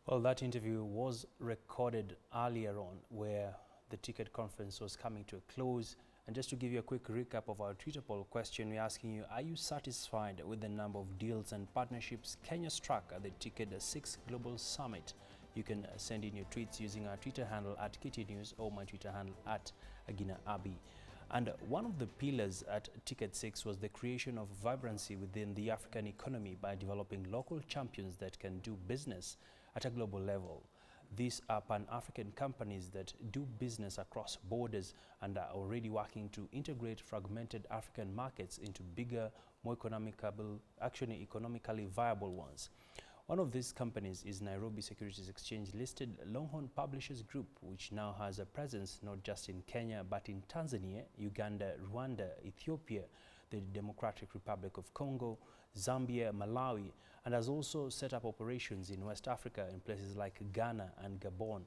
Well, that interview was recorded earlier on where the ticket conference was coming to a close. And just to give you a quick recap of our Twitter poll question, we're asking you, are you satisfied with the number of deals and partnerships Kenya struck at the Ticket 6 Global Summit? You can send in your tweets using our Twitter handle at KT News or my Twitter handle at Agina Abi. And one of the pillars at Ticket 6 was the creation of vibrancy within the African economy by developing local champions that can do business at a global level. These are Pan-African companies that do business across borders and are already working to integrate fragmented African markets into bigger, more economically viable ones. One of these companies is Nairobi Securities Exchange listed Longhorn Publishers Group, which now has a presence not just in Kenya but in Tanzania, Uganda, Rwanda, Ethiopia, the Democratic Republic of Congo, Zambia, Malawi, and has also set up operations in West Africa in places like Ghana and Gabon.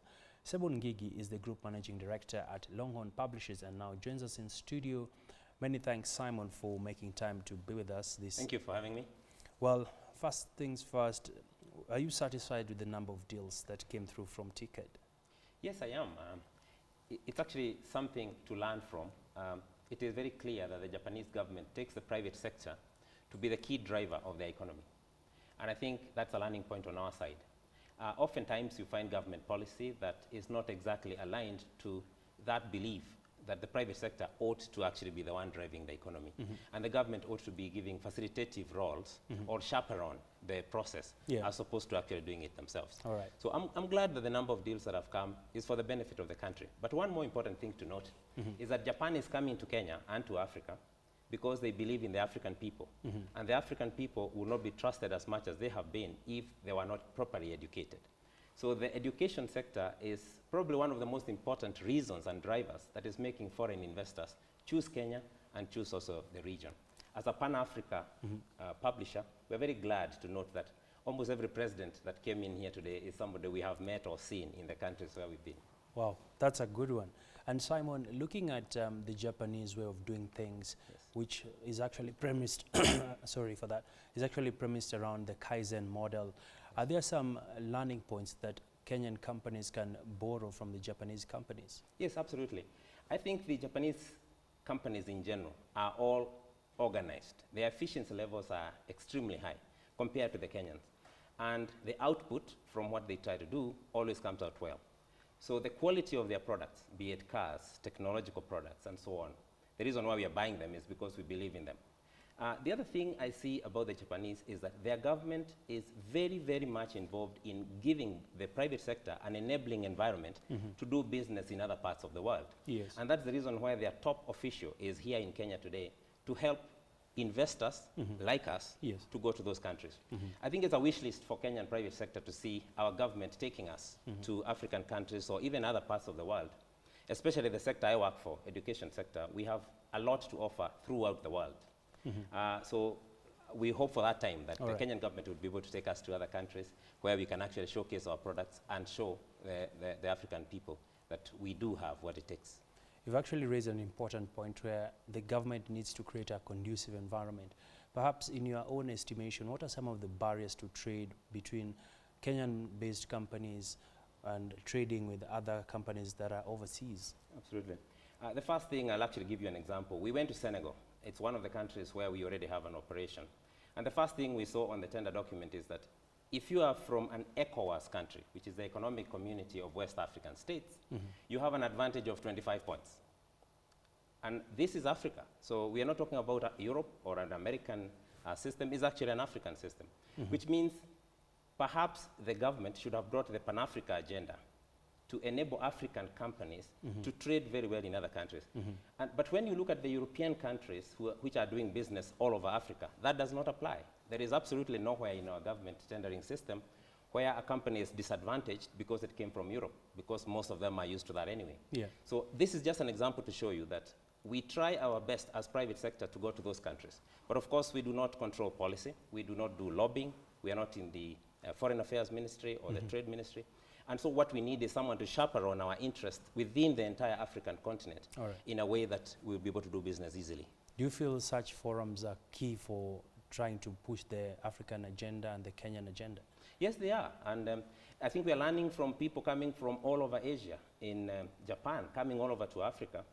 Sebon Ngigi is the Group Managing Director at Longhorn Publishers and now joins us in studio. Many thanks, Simon, for making time to be with us. Thank you for having me. Well, first things first, are you satisfied with the number of deals that came through from Ticket? Yes, I am. It's actually something to learn from. It is very clear that the Japanese government takes the private sector to be the key driver of their economy. And I think that's a learning point on our side. Oftentimes you find government policy that is not exactly aligned to that belief that the private sector ought to actually be the one driving the economy. And the government ought to be giving facilitative roles or chaperone the process as opposed to actually doing it themselves. All right. So I'm glad that the number of deals that have come is for the benefit of the country. But one more important thing to note is that Japan is coming to Kenya and to Africa because they believe in the African people. And the African people will not be trusted as much as they have been if they were not properly educated. So the education sector is probably one of the most important reasons and drivers that is making foreign investors choose Kenya and choose also the region. As a Pan-Africa publisher, we're very glad to note that almost every president that came in here today is somebody we have met or seen in the countries where we've been. Wow, that's a good one. And Simon, looking at the Japanese way of doing things, which is actually premised, sorry for that, is actually premised around the Kaizen model. Are there some learning points that Kenyan companies can borrow from the Japanese companies? Yes, absolutely. I think the Japanese companies in general are all organized. Their efficiency levels are extremely high compared to the Kenyans. And the output from what they try to do always comes out well. So the quality of their products, be it cars, technological products, and so on, the reason why we are buying them is because we believe in them. The other thing I see about the Japanese is that their government is very, very much involved in giving the private sector an enabling environment to do business in other parts of the world. Yes. And that's the reason why their top official is here in Kenya today to help investors like us to go to those countries. I think it's a wish list for Kenyan private sector to see our government taking us to African countries or even other parts of the world, especially the sector I work for, education sector. We have a lot to offer throughout the world. So we hope for that time that the Kenyan government would be able to take us to other countries where we can actually showcase our products and show the African people that we do have what it takes. You've actually raised an important point where the government needs to create a conducive environment. Perhaps in your own estimation, what are some of the barriers to trade between Kenyan-based companies and trading with other companies that are overseas? Absolutely. The first thing, I'll actually give you an example. We went to Senegal. It's one of the countries where we already have an operation. And the first thing we saw on the tender document is that if you are from an ECOWAS country, which is the Economic Community of West African States, you have an advantage of 25 points. And this is Africa. So we are not talking about Europe or an American system. It's actually an African system, which means perhaps the government should have brought the Pan-Africa agenda to enable African companies to trade very well in other countries. But when you look at the European countries which are doing business all over Africa, that does not apply. There is absolutely nowhere in our government tendering system where a company is disadvantaged because it came from Europe, because most of them are used to that anyway. So this is just an example to show you that we try our best as private sector to go to those countries. But of course, we do not control policy. We do not do lobbying. We are not in the Foreign Affairs Ministry or the Trade Ministry. And so what we need is someone to chaperone our interests within the entire African continent in a way that we'll be able to do business easily. Do you feel such forums are key for trying to push the African agenda and the Kenyan agenda? Yes, they are. And I think we are learning from people coming from all over Asia, in Japan, coming all over to Africa.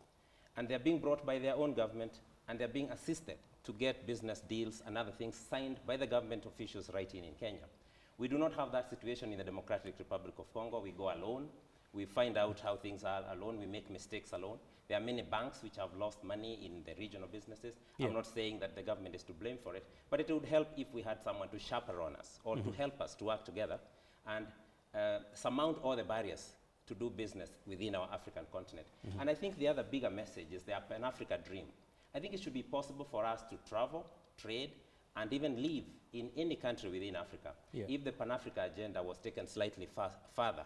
And they're being brought by their own government, and they're being assisted to get business deals and other things signed by the government officials right in Kenya. We do not have that situation in the Democratic Republic of Congo. We go alone. We find out how things are alone. We make mistakes alone. There are many banks which have lost money in the regional businesses. I'm not saying that the government is to blame for it, but it would help if we had someone to chaperone us or to help us to work together and surmount all the barriers to do business within our African continent. And I think the other bigger message is the Pan-Africa dream. I think it should be possible for us to travel, trade, and even live in any country within Africa if the Pan-Africa agenda was taken slightly further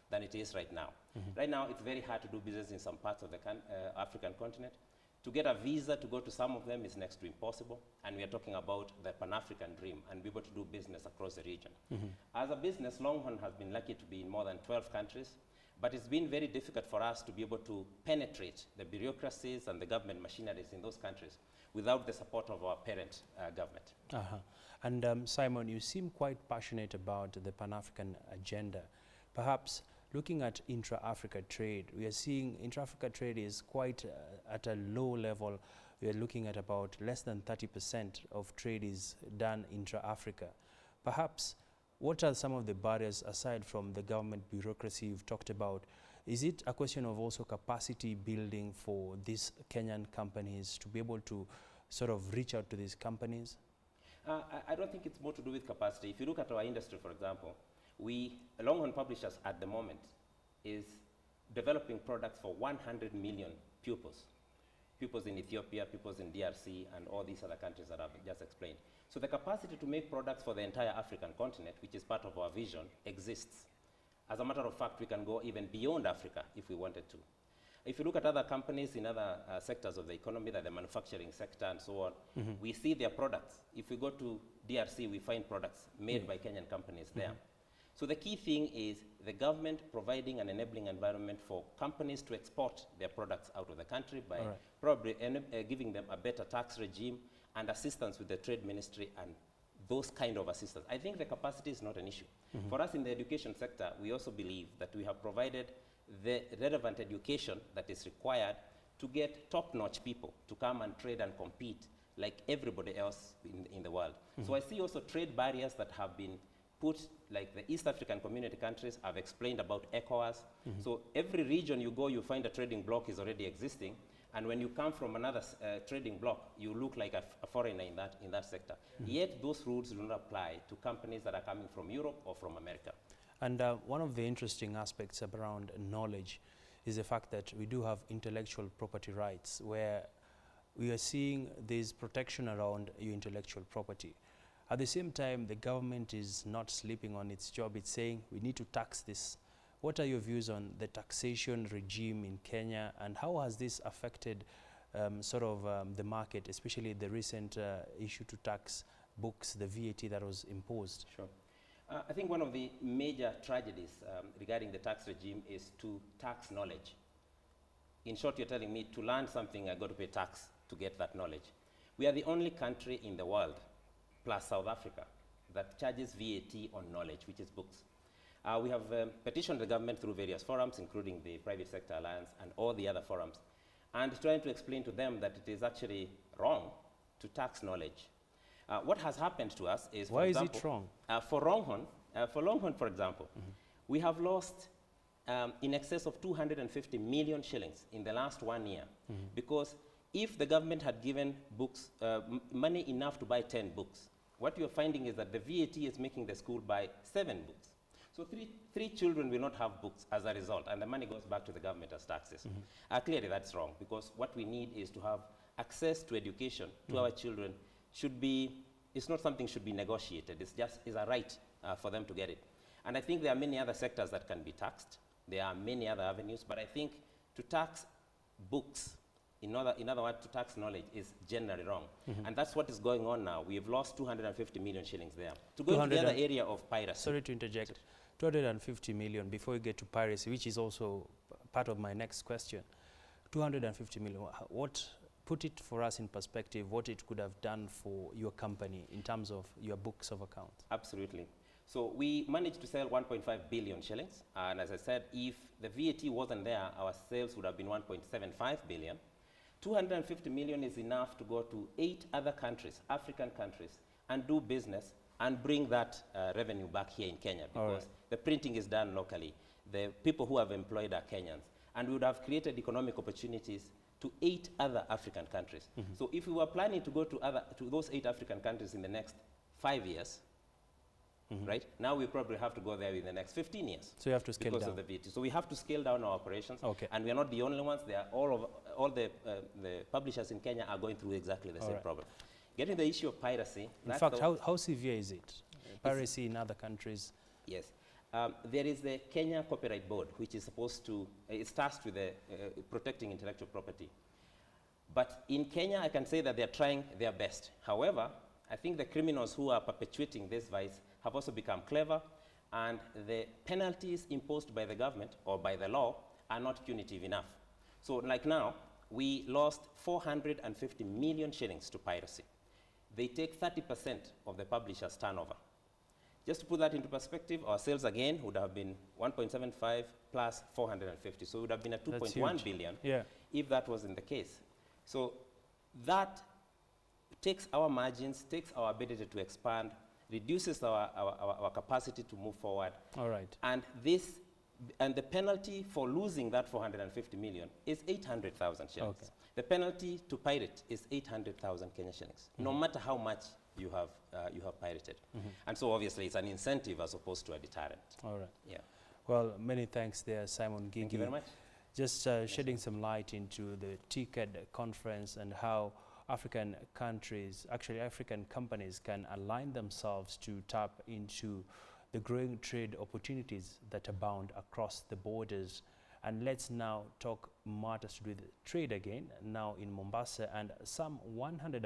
than it is right now. Right now, it's very hard to do business in some parts of the African continent. To get a visa to go to some of them is next to impossible, and we are talking about the Pan-African dream and be able to do business across the region. As a business, Longhorn has been lucky to be in more than 12 countries, but it's been very difficult for us to be able to penetrate the bureaucracies and the government machineries in those countries without the support of our parent government. And Simon, you seem quite passionate about the Pan-African agenda. Perhaps looking at intra-Africa trade, we are seeing intra-Africa trade is quite at a low level. We are looking at about less than 30% of trade is done intra-Africa. Perhaps, what are some of the barriers aside from the government bureaucracy you've talked about? Is it a question of also capacity building for these Kenyan companies to be able to sort of reach out to these companies? I don't think it's more to do with capacity. If you look at our industry, for example, Longhorn Publishers at the moment is developing products for 100 million pupils. Pupils in Ethiopia, pupils in DRC, and all these other countries that I've just explained. So the capacity to make products for the entire African continent, which is part of our vision, exists. As a matter of fact, we can go even beyond Africa if we wanted to. If you look at other companies in other sectors of the economy, like the manufacturing sector and so on, we see their products. If we go to DRC, we find products made by Kenyan companies there. So the key thing is the government providing an enabling environment for companies to export their products out of the country by probably giving them a better tax regime and assistance with the trade ministry and those kind of assistance. I think the capacity is not an issue. For us in the education sector, we also believe that we have provided the relevant education that is required to get top-notch people to come and trade and compete like everybody else in the world. So I see also trade barriers that have been put, like the East African community countries. I've explained about ECOWAS. So every region you go, you find a trading bloc is already existing. And when you come from another trading bloc, you look like a foreigner in that sector. Yet those rules do not apply to companies that are coming from Europe or from America. And one of the interesting aspects around knowledge is the fact that we do have intellectual property rights, where we are seeing this protection around your intellectual property. At the same time, the government is not sleeping on its job. It's saying we need to tax this. What are your views on the taxation regime in Kenya, and how has this affected the market, especially the recent issue to tax books, the VAT that was imposed? Sure. I think one of the major tragedies regarding the tax regime is to tax knowledge. In short, you're telling me to learn something, I got to pay tax to get that knowledge. We are the only country in the world, plus South Africa, that charges VAT on knowledge, which is books. We have petitioned the government through various forums, including the Private Sector Alliance and all the other forums, and trying to explain to them that it is actually wrong to tax knowledge. What has happened to us is, why is it wrong? For Longhorn, for example, we have lost in excess of 250 million shillings in the last 1 year, because if the government had given books money enough to buy 10 books, what you're finding is that the VAT is making the school buy 7 books. So three children will not have books as a result, and the money goes back to the government as taxes. Clearly that's wrong, because what we need is to have access to education to our children. It's not something should be negotiated. It's a right for them to get it. And I think there are many other sectors that can be taxed. There are many other avenues, but I think to tax books, in other words, to tax knowledge, is generally wrong. And that's what is going on now. We have lost 250 million shillings there. To go into the other area of piracy. Sorry to interject. 250 million, before we get to piracy, which is also part of my next question. 250 million, put it for us in perspective, what it could have done for your company in terms of your books of accounts. Absolutely. So we managed to sell 1.5 billion shillings. And as I said, if the VAT wasn't there, our sales would have been 1.75 billion. 250 million is enough to go to 8 other countries, African countries, and do business and bring that revenue back here in Kenya, because the printing is done locally. The people who have employed are Kenyans. And we would have created economic opportunities to 8 other African countries. So if we were planning to go to those 8 African countries in the next 5 years, right? Now we probably have to go there in the next 15 years. So you have to scale because down. of the VAT. So we have to scale down our operations. Okay. And we are not the only ones. They are all the publishers in Kenya are going through exactly the same problem. Getting the issue of piracy. In fact, how severe is it? Piracy in other countries? Yes. There is the Kenya Copyright Board, which is supposed to, it's tasked with protecting intellectual property. But in Kenya, I can say that they're trying their best. However, I think the criminals who are perpetuating this vice have also become clever, and the penalties imposed by the government or by the law are not punitive enough. So like now, we lost 450 million shillings to piracy. They take 30% of the publisher's turnover. Just to put that into perspective, our sales again would have been 1.75 plus 450. So it would have been a 2.1 billion if that wasn't the case. So that takes our margins, takes our ability to expand, reduces our capacity to move forward. All right. And the penalty for losing that 450 million is 800,000 shillings. Okay. The penalty to pirate is 800,000 Kenya shillings, no matter how much you have pirated. And so obviously it's an incentive as opposed to a deterrent. All right. Yeah. Well, many thanks there, Simon Gigi. Thank you very much. Just shedding some light into the TICAD conference and how African countries, actually African companies, can align themselves to tap into the growing trade opportunities that abound across the borders. And let's now talk matters to do with trade again, now in Mombasa, and some 100